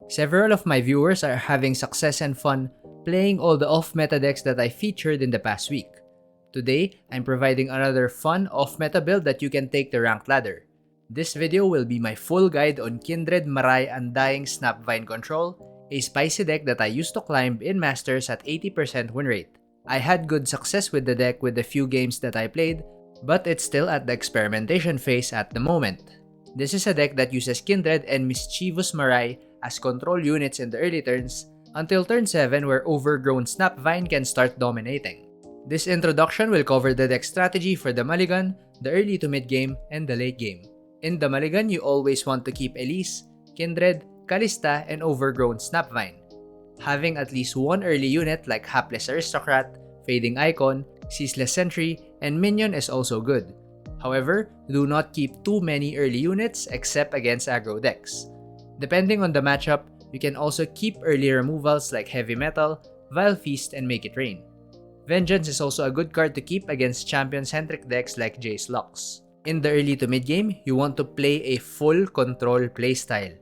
Several of my viewers are having success and fun playing all the off-meta decks that I featured in the past week. Today, I'm providing another fun off-meta build that you can take the ranked ladder. This video will be my full guide on Kindred Marai Undying Snapvine Control, a spicy deck that I used to climb in Masters at 80% win rate. I had good success with the deck with the few games that I played, but it's still at the experimentation phase at the moment. This is a deck that uses Kindred and Mischievous Marai as control units in the early turns, until turn 7 where Overgrown Snapvine can start dominating. This introduction will cover the deck strategy for the Mulligan, the early to mid game, and the late game. In the Mulligan, you always want to keep Elise, Kindred, Kalista, and Overgrown Snapvine. Having at least one early unit like Hapless Aristocrat, Fading Icon, Ceaseless Sentry, and Minion is also good. However, do not keep too many early units except against aggro decks. Depending on the matchup, you can also keep early removals like Heavy Metal, Vile Feast, and Make It Rain. Vengeance is also a good card to keep against champion-centric decks like Jace Lux. In the early to mid game, you want to play a full control playstyle.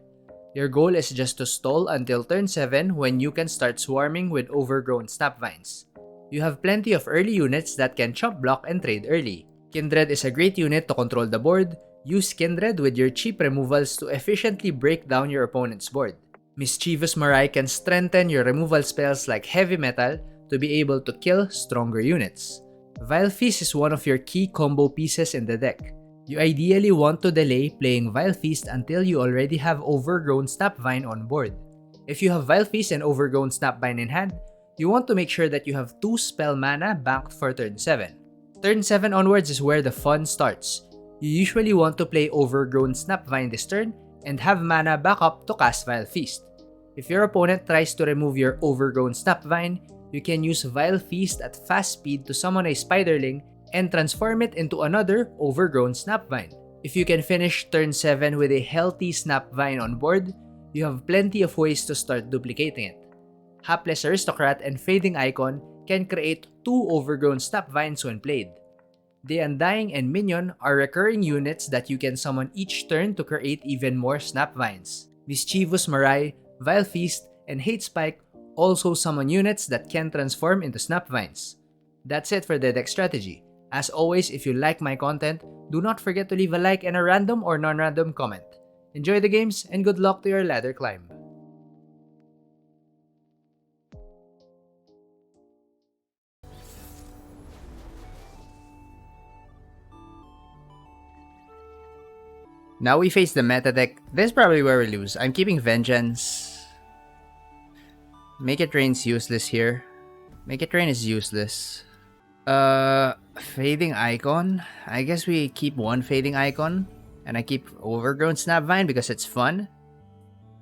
Your goal is just to stall until turn 7 when you can start swarming with Overgrown Snapvines. You have plenty of early units that can chump block and trade early. Kindred is a great unit to control the board. Use Kindred with your cheap removals to efficiently break down your opponent's board. Mischievous Marai can strengthen your removal spells like Heavy Metal to be able to kill stronger units. Vile Feast is one of your key combo pieces in the deck. You ideally want to delay playing Vile Feast until you already have Overgrown Snapvine on board. If you have Vile Feast and Overgrown Snapvine in hand, you want to make sure that you have 2 spell mana banked for turn 7. Turn 7 onwards is where the fun starts. You usually want to play Overgrown Snapvine this turn and have mana back up to cast Vile Feast. If your opponent tries to remove your Overgrown Snapvine, you can use Vile Feast at fast speed to summon a Spiderling and transform it into another Overgrown Snapvine. If you can finish turn 7 with a healthy Snapvine on board, you have plenty of ways to start duplicating it. Hapless Aristocrat and Fading Icon can create 2 Overgrown Snapvines when played. The Undying and Minion are recurring units that you can summon each turn to create even more Snapvines. Mischievous Marai, Vile Feast, and Hate Spike also summon units that can transform into Snapvines. That's it for the deck strategy. As always, if you like my content, do not forget to leave a like and a random or non-random comment. Enjoy the games and good luck to your ladder climb. Now we face the meta deck. This is probably where we lose. I'm keeping Vengeance. Make It Rain's useless here. Make It Rain is useless. Fading Icon. I guess we keep one Fading Icon. And I keep Overgrown Snapvine because it's fun.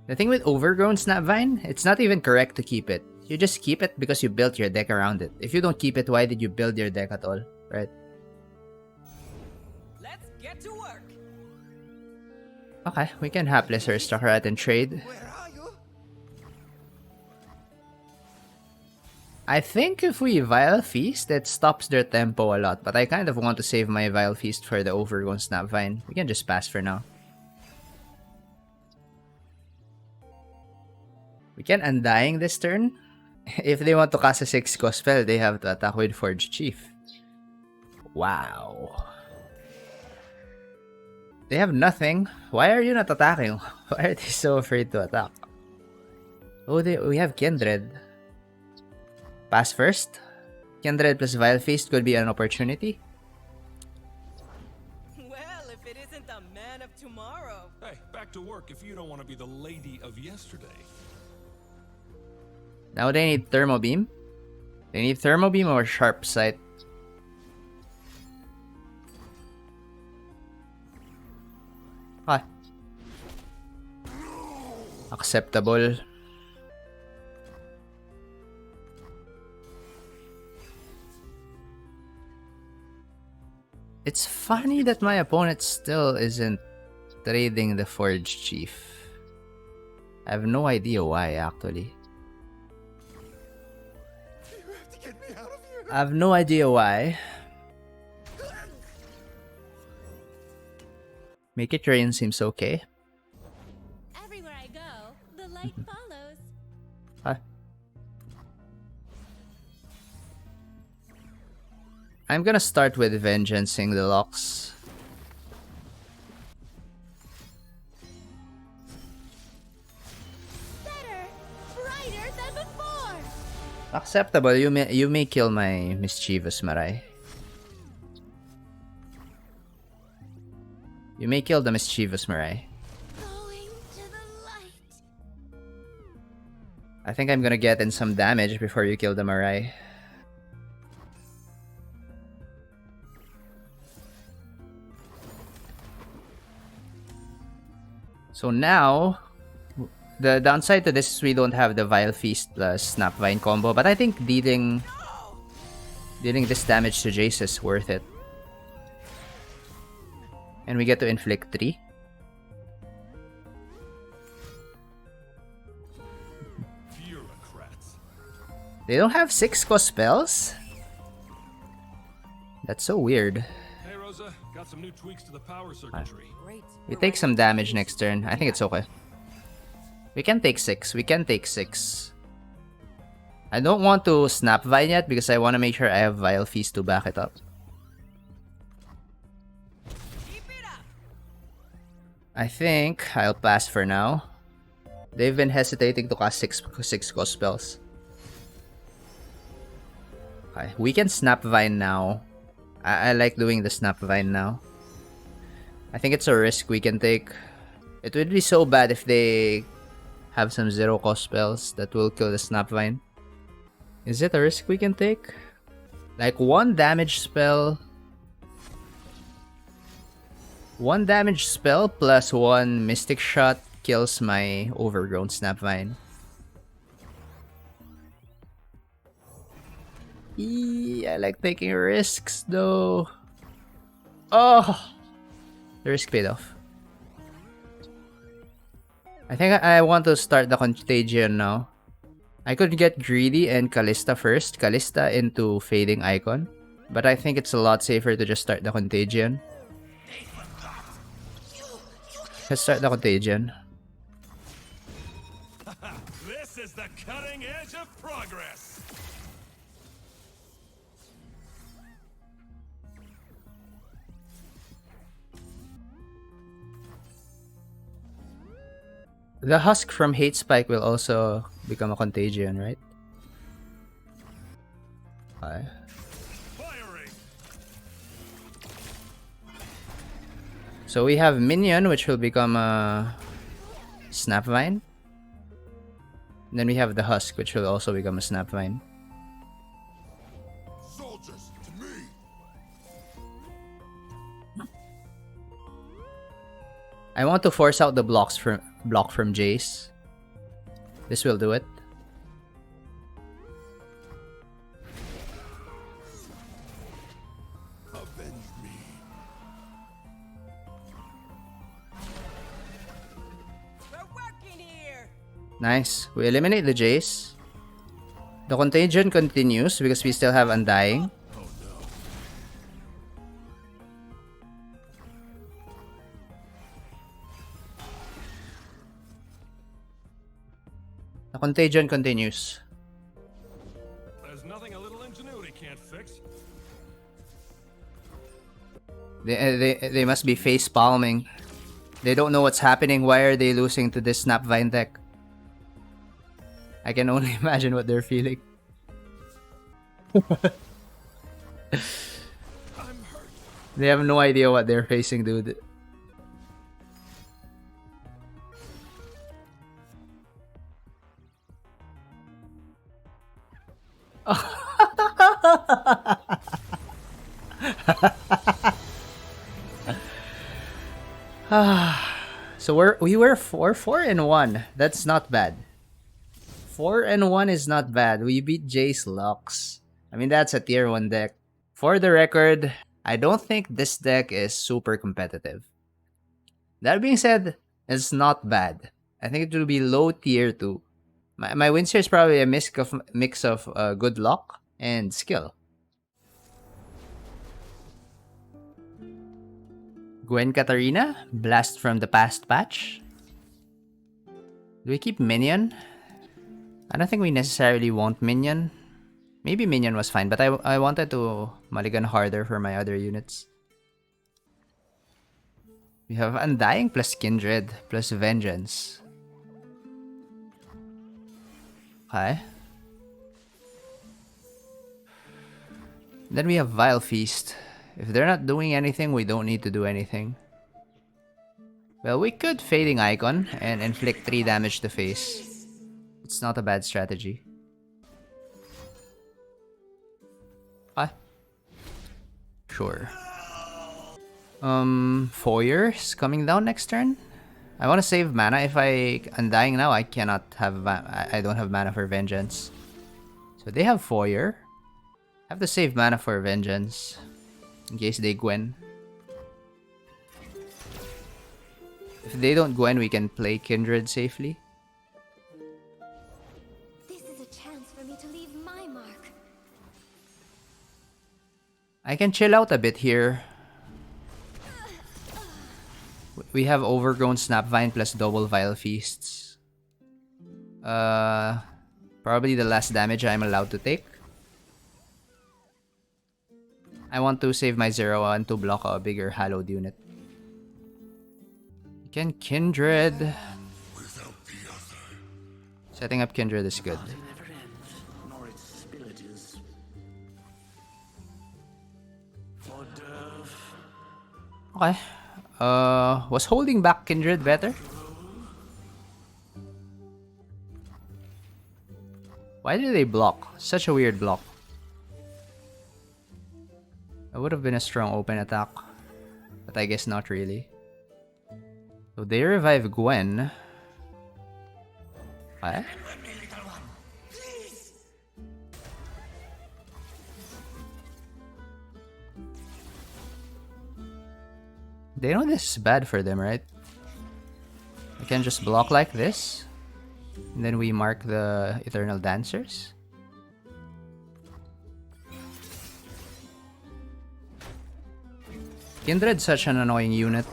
The thing with Overgrown Snapvine, it's not even correct to keep it. You just keep it because you built your deck around it. If you don't keep it, why did you build your deck at all? Right? Let's get to work. Okay, we can Hapless Aristocrat and trade. I think if we Vile Feast, it stops their tempo a lot, but I kind of want to save my Vile Feast for the Overgrown Snapvine. We can just pass for now. We can Undying this turn. If they want to cast a 6-cost spell, they have to attack with Forge Chief. Wow. They have nothing. Why are you not attacking? Why are they so afraid to attack? Oh, we have Kindred. Pass first. Kindred plus Vile Feast could be an opportunity. Well, if it isn't the man of tomorrow. Hey, back to work if you don't want to be the lady of yesterday. Now they need Thermo Beam. They need Thermo Beam or Sharp Sight. Ah. Acceptable. It's funny that my opponent still isn't trading the Forge Chief. I have no idea why, actually. I have no idea why. Make It Rain seems okay. Everywhere I go, the like follows. Huh? I'm gonna start with Vengeancing the Locks. Better, brighter than before. Acceptable. You may kill my mischievous Marai. You may kill the mischievous Marai. Going to the light. I think I'm gonna get in some damage before you kill the Marai. So now, the downside to this is we don't have the Vile Feast plus Snapvine combo, but I think dealing this damage to Jace is worth it. And we get to inflict 3. Bureaucrats. They don't have 6 cost spells? That's so weird. Hey Rosa, got some new tweaks to the power circuitry. Great. We take some damage next turn. I think it's okay. We can take 6. We can take 6. I don't want to Snapvine yet because I want to make sure I have Vile Feast to back it up. Keep it up. I think I'll pass for now. They've been hesitating to cast 6 cost spells. Okay, we can Snapvine now. I like doing the Snapvine now. I think it's a risk we can take. It would be so bad if they have some 0 cost spells that will kill the Snapvine. Is it a risk we can take? Like 1 damage spell. 1 damage spell plus 1 Mystic Shot kills my Overgrown Snapvine. I like taking risks though. Oh! The risk paid off. I think I want to start the Contagion now. I could get greedy and Callista first. Callista into Fading Icon. But I think it's a lot safer to just start the Contagion. Let's start the Contagion. This is the cutting edge of progress. The Husk from Hate Spike will also become a Contagion, right? Okay. Firing. So we have Minion, which will become a Snapvine. And then we have the Husk, which will also become a Snapvine. Soldiers to me. I want to force out the block from Jace. This will do it. Avenge me. We're working here. Nice. We eliminate the Jace. The Contagion continues because we still have Undying. Oh no. The Contagion continues. There's nothing a little ingenuity can't fix. They must be face palming. They don't know what's happening. Why are they losing to this Snapvine deck? I can only imagine what they're feeling. I'm hurt. They have no idea what they're facing, dude. So we were 4-1. That's not bad. 4-1 is not bad. We beat Jace Lux. I mean, that's a tier 1 deck. For the record, I don't think this deck is super competitive. That being said, it's not bad. I think it will be low tier 2. My wins here is probably a mix of good luck and skill. Gwen Katarina, Blast from the Past patch. Do we keep minion? I don't think we necessarily want minion. Maybe minion was fine, but I wanted to mulligan harder for my other units. We have Undying plus Kindred plus Vengeance. Okay. Then we have Vile Feast. If they're not doing anything, we don't need to do anything. Well, we could Fading Icon and inflict 3 damage to face. It's not a bad strategy. Ah. Sure. Foyer's coming down next turn. I want to save mana. If I Undying now, I cannot have. I don't have mana for Vengeance. So they have Foyer. I have to save mana for Vengeance in case they Gwen. If they don't Gwen, we can play Kindred safely. This is a chance for me to leave my mark. I can chill out a bit here. We have Overgrown Snapvine plus double Vile Feasts. Probably the last damage I'm allowed to take. I want to save my 0-1 to block a bigger hallowed unit. You can Kindred. Setting up Kindred is good. Okay. Was holding back Kindred better? Why did they block? Such a weird block. It would have been a strong open attack. But I guess not really. So they revive Gwen. Okay. They know this is bad for them, right? I can just block like this. And then we mark the Eternal Dancers. Kindred's such an annoying unit.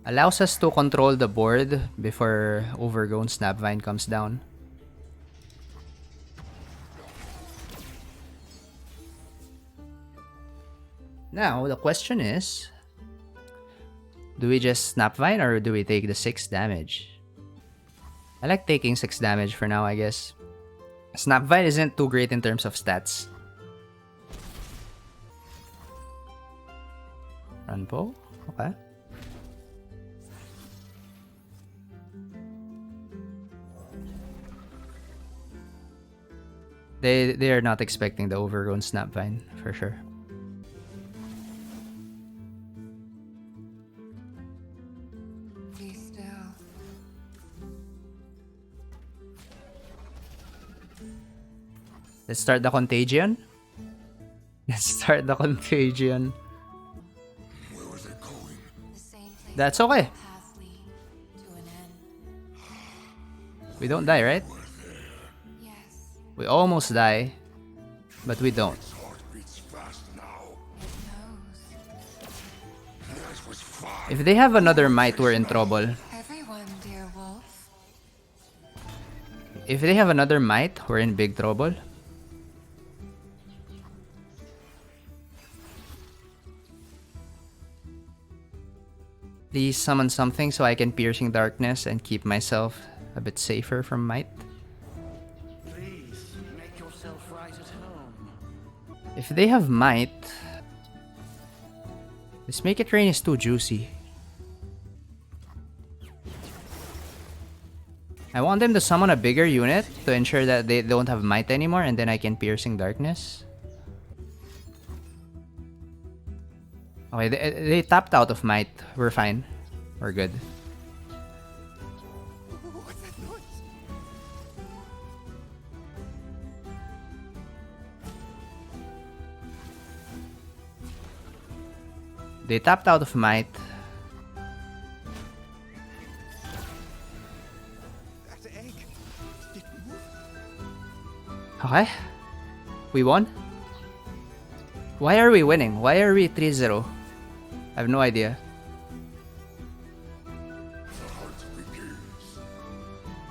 Allows us to control the board before Overgrown Snapvine comes down. Now, the question is, do we just Snapvine or do we take the 6 damage? I like taking 6 damage for now, I guess. Snapvine isn't too great in terms of stats. Runpo? Okay. They are not expecting the Overgrown Snapvine, for sure. Let's start the Contagion. Let's start the Contagion. Where was it going? That's okay. We don't die, right? We almost die, but we don't. If they have another Might, we're in trouble. If they have another Might, we're in big trouble. Please summon something so I can Piercing Darkness and keep myself a bit safer from Might. Please make yourself right at home. If they have Might, this Make It Rain is too juicy. I want them to summon a bigger unit to ensure that they don't have Might anymore, and then I can Piercing Darkness. Okay, they tapped out of Might. We're fine. We're good. What's that noise? They tapped out of Might. That's an egg. Did it move? Okay. We won? Why are we winning? Why are we 3-0? I have no idea.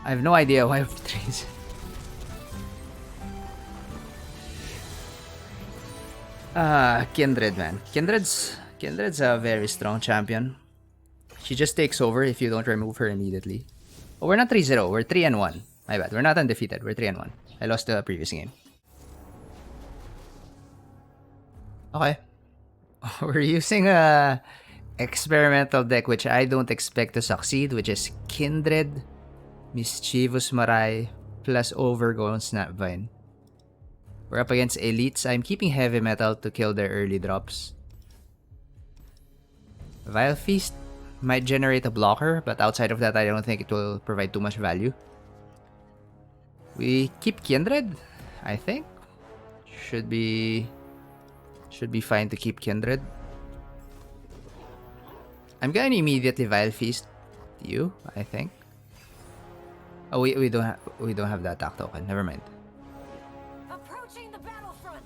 I have no idea why we trade. Kindred, man. Kindred's a very strong champion. She just takes over if you don't remove her immediately. Oh, we're not 3-0. We're 3-1. My bad. We're not undefeated. We're 3-1. I lost the previous game. Okay. We're using a experimental deck which I don't expect to succeed, which is Kindred, Mischievous Marai, plus Overgrown Snapvine. We're up against elites. I'm keeping heavy metal to kill their early drops. Vile Feast might generate a blocker, but outside of that, I don't think it will provide too much value. We keep Kindred, I think. Should be fine to keep Kindred. I'm gonna immediately Vile Feast you, I think. Oh, we don't have the attack token. Never mind. Approaching the battlefront.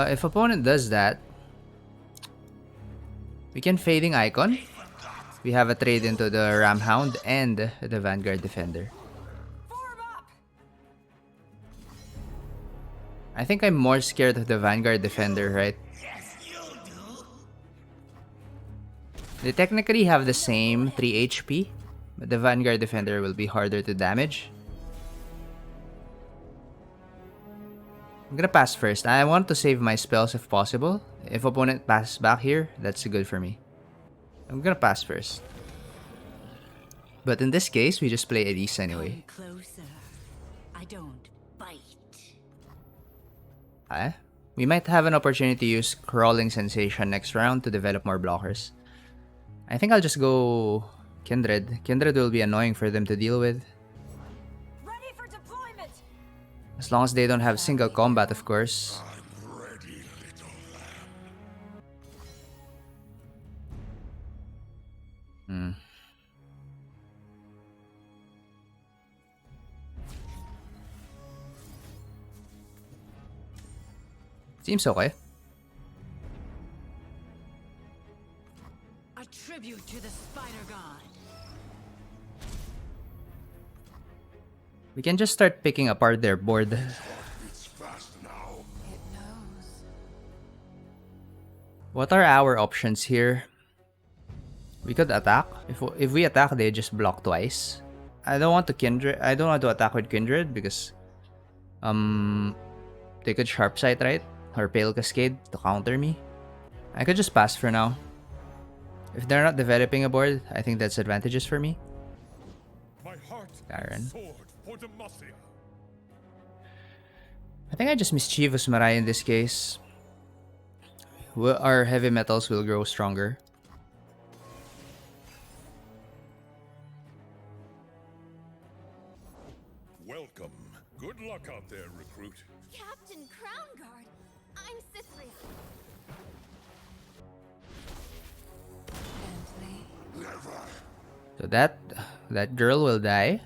If opponent does that, we can Fading Icon. We have a trade into the Ram Hound and the Vanguard Defender. Form up. I think I'm more scared of the Vanguard Defender, right? They technically have the same 3 HP, but the Vanguard Defender will be harder to damage. I'm gonna pass first. I want to save my spells if possible. If opponent passes back here, that's good for me. I'm gonna pass first. But in this case, we just play Elise anyway. Closer. I don't bite. We might have an opportunity to use Crawling Sensation next round to develop more blockers. I think I'll just go Kindred. Kindred will be annoying for them to deal with. Ready for deployment. As long as they don't have single combat, of course. Seems okay. A tribute to the Spider God. We can just start picking apart their board. It's fast now. It knows. What are our options here? We could attack. If we attack, they just block twice. I don't want to Kindred. I don't want to attack with Kindred because they could Sharp Sight, right? Or Pale Cascade to counter me. I could just pass for now. If they're not developing a board, I think that's advantages for me. My heart Karen. sword for Demacia. I think I just Mischievous Marai in this case. Our heavy metals will grow stronger. Welcome. Good luck out there, recruit. Captain Crown Guard. I'm Cythria. So that girl will die.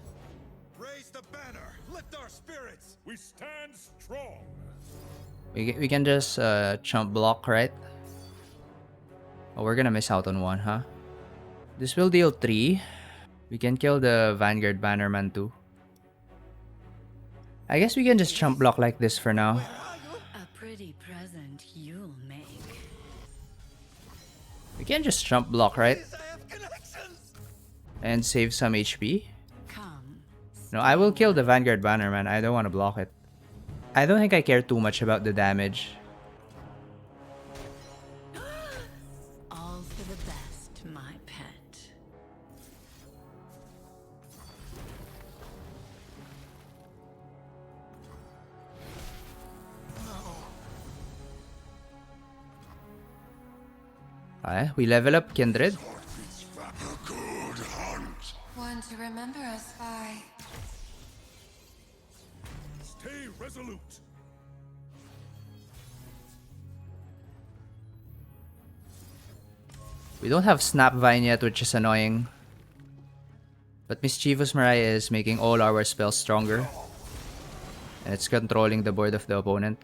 Raise the banner. Lift our spirits. We stand strong. We can just chump block, right? Oh, we're gonna miss out on one, huh? This will deal 3. We can kill the Vanguard Bannerman too. I guess we can just chump block like this for now. A pretty present you'll make. We can just chump block, right? I have connections. And save some HP. Come. No, I will kill the Vanguard Bannerman. I don't want to block it. I don't think I care too much about the damage. All for the best, my pet. We level up Kindred. One to remember us by. Stay resolute. We don't have Snapvine yet, which is annoying. But Mischievous Marai is making all our spells stronger. And it's controlling the board of the opponent.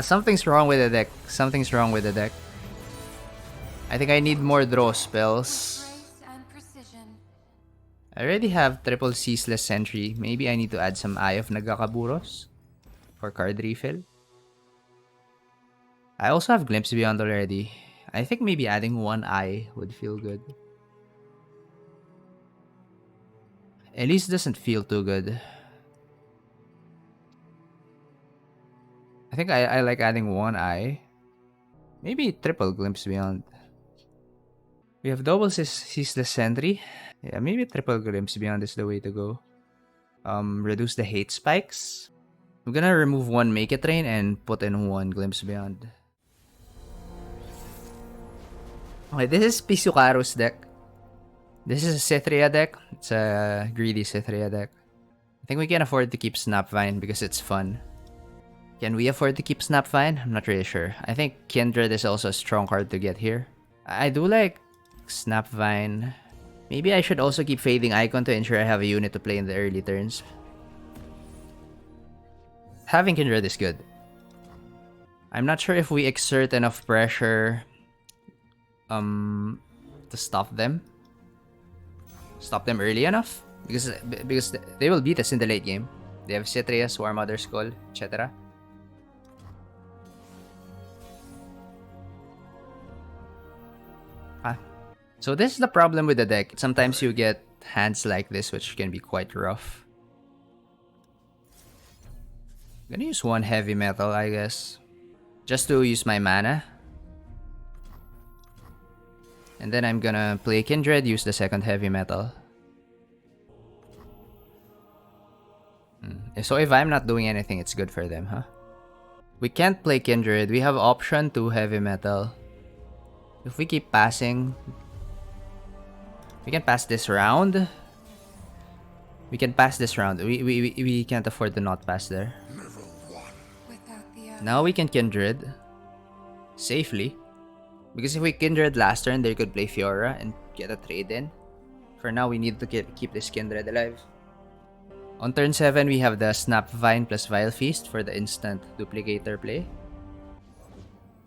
Something's wrong with the deck. Something's wrong with the deck. I think I need more draw spells. Grace and precision. I already have triple ceaseless sentry. Maybe I need to add some Eye of Nagakaburos for card refill. I also have Glimpse Beyond already. I think maybe adding one Eye would feel good. Elise doesn't feel too good. I think I like adding one Eye. Maybe triple Glimpse Beyond. We have double ceaseless sentry. Yeah, maybe triple Glimpse Beyond is the way to go. Reduce the hate spikes. I'm gonna remove one Make It Rain and put in one Glimpse Beyond. Okay, this is Pisukaru's deck. This is a Cythria deck. It's a greedy Cythria deck. I think we can afford to keep Snapvine because it's fun. Can we afford to keep Snapvine? I'm not really sure. I think Kindred is also a strong card to get here. I do like Snapvine. Maybe I should also keep Fading Icon to ensure I have a unit to play in the early turns. Having Kindred is good. I'm not sure if we exert enough pressure to stop them. Stop them early enough? Because they will beat us in the late game. They have Cythria, Swarm Mother Skull, etc. So this is the problem with the deck. Sometimes you get hands like this which can be quite rough. I'm gonna use one heavy metal, I guess. Just to use my mana. And then I'm gonna play Kindred, use the second heavy metal. So if I'm not doing anything, it's good for them, huh? We can't play Kindred. We have option to heavy metal. If we keep passing, we can pass this round. We can pass this round. We can't afford to not pass there. Now we can Kindred safely. Because if we Kindred last turn, they could play Fiora and get a trade in. For now, we need to keep this Kindred alive. On turn 7, we have the Snapvine plus Vile Feast for the instant duplicator play.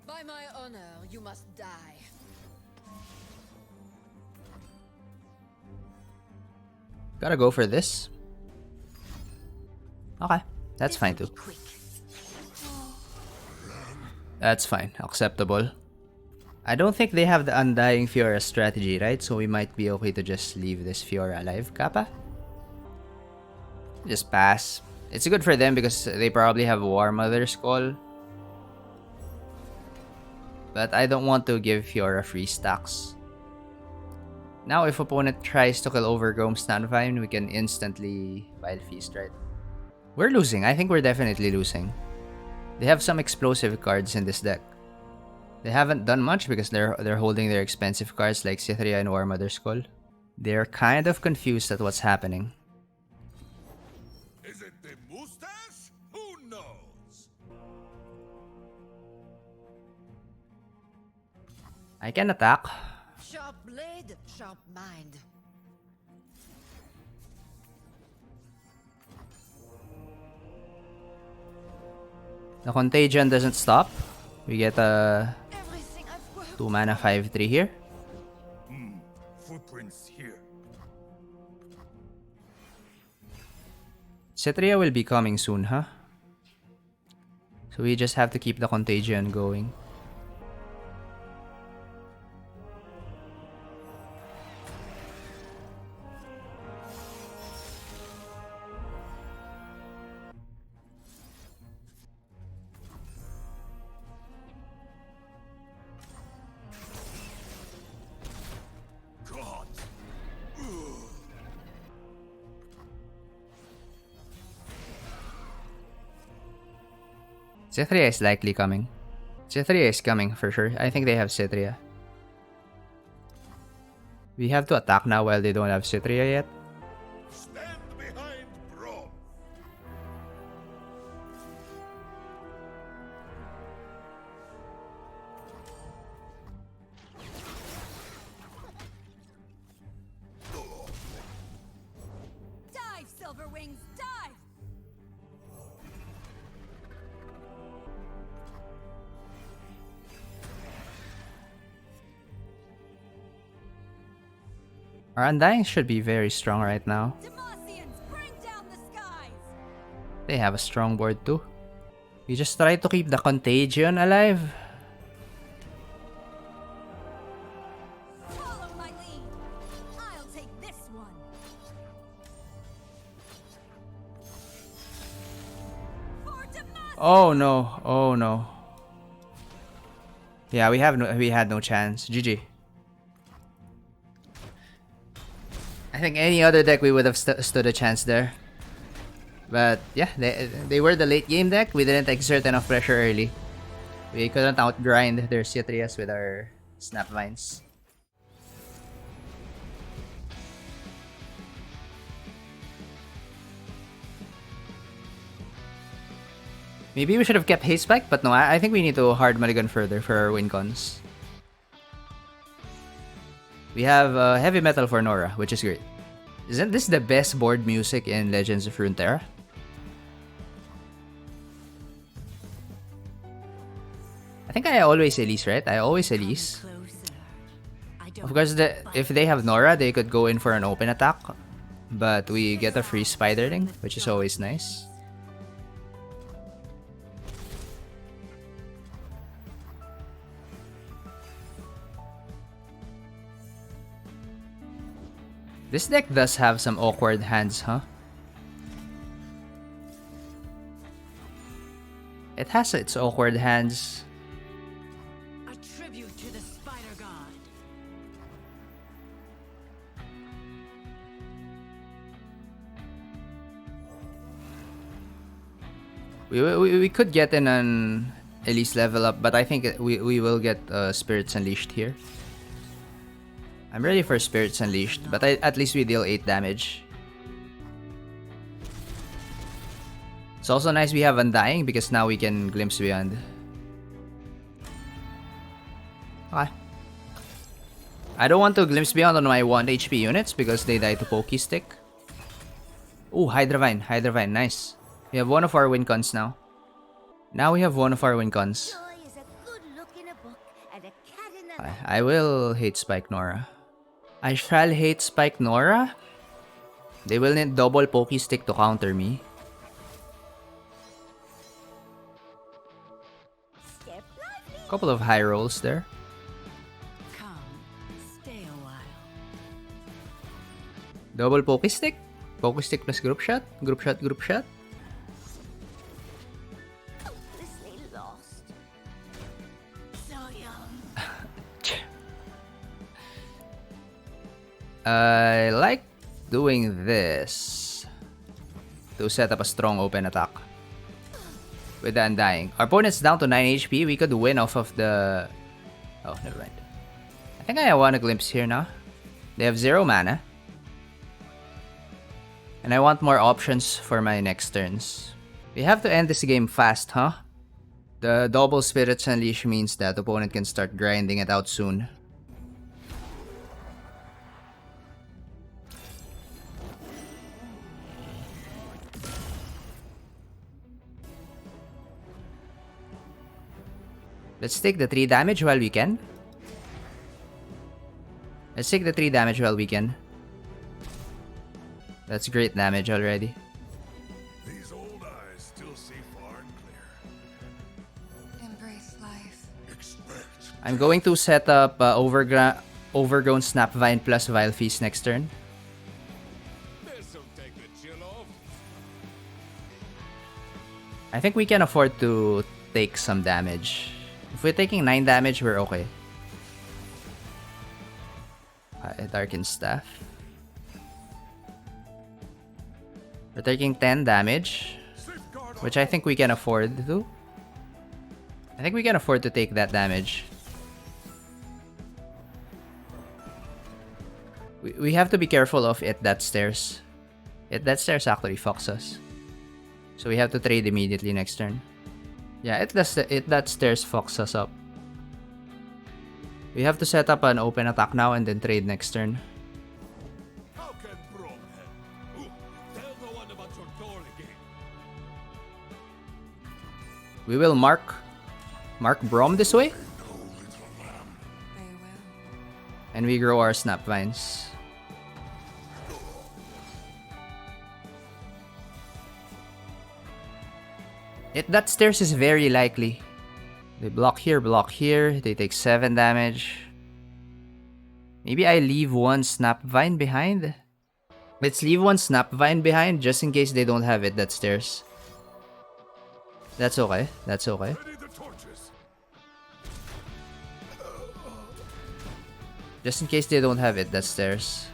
By my honor, you must die. Gotta go for this. Okay, that's fine too. That's fine, acceptable. I don't think they have the Undying Fiora strategy, right? So we might be okay to just leave this Fiora alive. Kappa? Just pass. It's good for them because they probably have War Mother Skull. But I don't want to give Fiora free stacks. Now if opponent tries to kill Overgrown Snapvine, we can instantly Vile Feast, right? We're losing. I think we're definitely losing. They have some explosive cards in this deck. They haven't done much because they're holding their expensive cards like Cythria and War Mother Skull. They're kind of confused at what's happening. Is it the mustache? Who knows? I can attack. Sharp blade, sharp mind. The Contagion doesn't stop. We get a Everything I've worked 2 mana 5/3 here. Footprints here. Cythria will be coming soon, huh? So we just have to keep the Contagion going. God. Cythria is likely coming. Cythria is coming for sure. I think they have Cythria. We have to attack now while they don't have Cythria yet. Stand behind, bro. Dive, Silver Wings, dive! Our Undying should be very strong right now. Demosians, bring down the skies! They have a strong board too. We just try to keep the Contagion alive. Follow my lead. I'll take this one. For Demosians! Oh no, oh no. Yeah, we had no chance. GG. I think any other deck we would have stood a chance there. But yeah, they were the late game deck. We didn't exert enough pressure early. We couldn't outgrind their Citrias with our Snapvines. Maybe we should have kept Haste Spike, but no, I think we need to hard Mulligan further for our win cons. We have Heavy Metal for Nora, which is great. Isn't this the best board music in Legends of Runeterra? I think I always Elise, right? I always Elise. Of course, if they have Nora, they could go in for an open attack. But we get a free Spiderling, which is always nice. This deck does have some awkward hands, huh? It has its awkward hands. A tribute to the Spider God. We could get in an Elise level up, but I think we will get Spirits Unleashed here. I'm ready for Spirits Unleashed, but at least we deal 8 damage. It's also nice we have Undying because now we can Glimpse Beyond. Okay. I don't want to Glimpse Beyond on my 1 HP units because they die to Pokey Stick. Ooh, Hydravine, Hydravine, nice. We have one of our win cons now. Now we have one of our win cons. Joy is a good look in a book and a cat in the I will hate Spike Nora. I shall hate Spike Nora. They will need double Pokey Stick to counter me. step lively. Couple of high rolls there. Come, stay a while. Double Pokey Stick. Pokey Stick plus Group Shot. Group Shot, Group Shot. Hopelessly lost. So young. I like doing this to set up a strong open attack with the Undying. Our opponent's down to 9 HP. We could win off of the... Oh, never mind. I think I want a Glimpse here now. They have 0 mana. And I want more options for my next turns. We have to end this game fast, huh? The double Spirits Unleash means that the opponent can start grinding it out soon. Let's take the 3 damage while we can. Let's take the 3 damage while we can. That's great damage already. These old eyes still see far and clear. Embrace life. Expect. I'm going to set up Overgrown Snapvine plus Vile Feast next turn. This'll take the chill off. I think we can afford to take some damage. If we're taking 9 damage, we're okay. Darkened Staff. We're taking 10 damage, Safeguard which I think we can afford to. I think we can afford to take that damage. We have to be careful of it that stairs. It that stairs actually fucks us. So we have to trade immediately next turn. Yeah, it that stairs fucks us up. We have to set up an open attack now and then trade next turn. How can Brom help? Ooh, tell no one about your door again. We will mark Brom this way. No, little lamb. Very well. And we grow our Snapvines. That stairs is very likely. They block here, they take 7 damage. Maybe I leave one Snapvine behind. Let's leave one Snapvine behind just in case they don't have it, that stairs. That's okay, that's okay. Ready the torches. Just in case they don't have it, that stairs.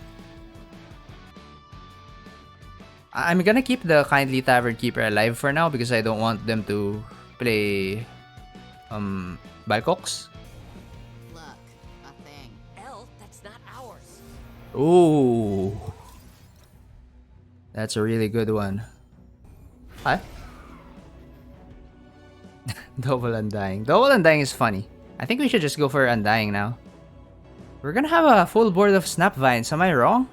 I'm gonna keep the Kindly Tavern Keeper alive for now because I don't want them to play Balcox. Look, a thing. Elf, that's not ours. Ooh. That's a really good one. Hi. Double Undying. Double Undying is funny. I think we should just go for Undying now. We're gonna have a full board of Snapvines. Am I wrong?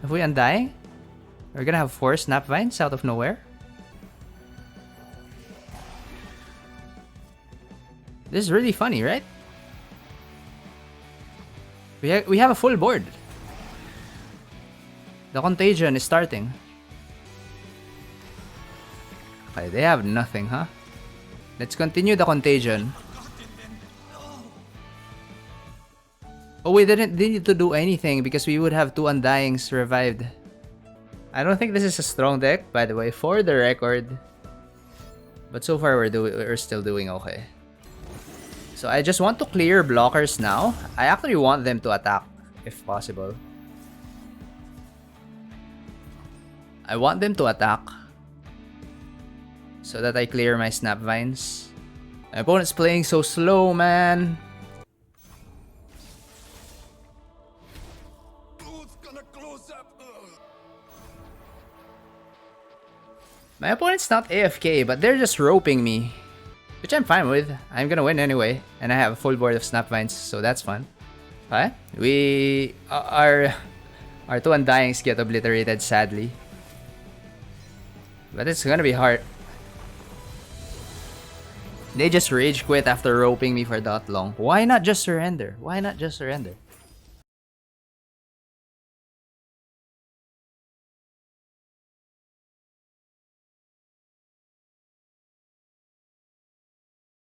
If we Undying? We're gonna have 4 Snapvines out of nowhere? This is really funny, right? We have a full board. The contagion is starting. Okay, they have nothing, huh? Let's continue the contagion. Oh, we didn't need to do anything because we would have 2 Undyings revived. I don't think this is a strong deck, by the way, for the record. But so far we're still doing okay. So I just want to clear blockers now. I actually want them to attack, if possible. I want them to attack so that I clear my Snapvines. My opponent's playing so slow, man. Who's gonna close up? My opponent's not AFK, but they're just roping me. Which I'm fine with. I'm gonna win anyway. And I have a full board of Snapvines, so that's fun. Okay? Our 2 Undyings get obliterated, sadly. But it's gonna be hard. They just rage quit after roping me for that long. Why not just surrender? Why not just surrender?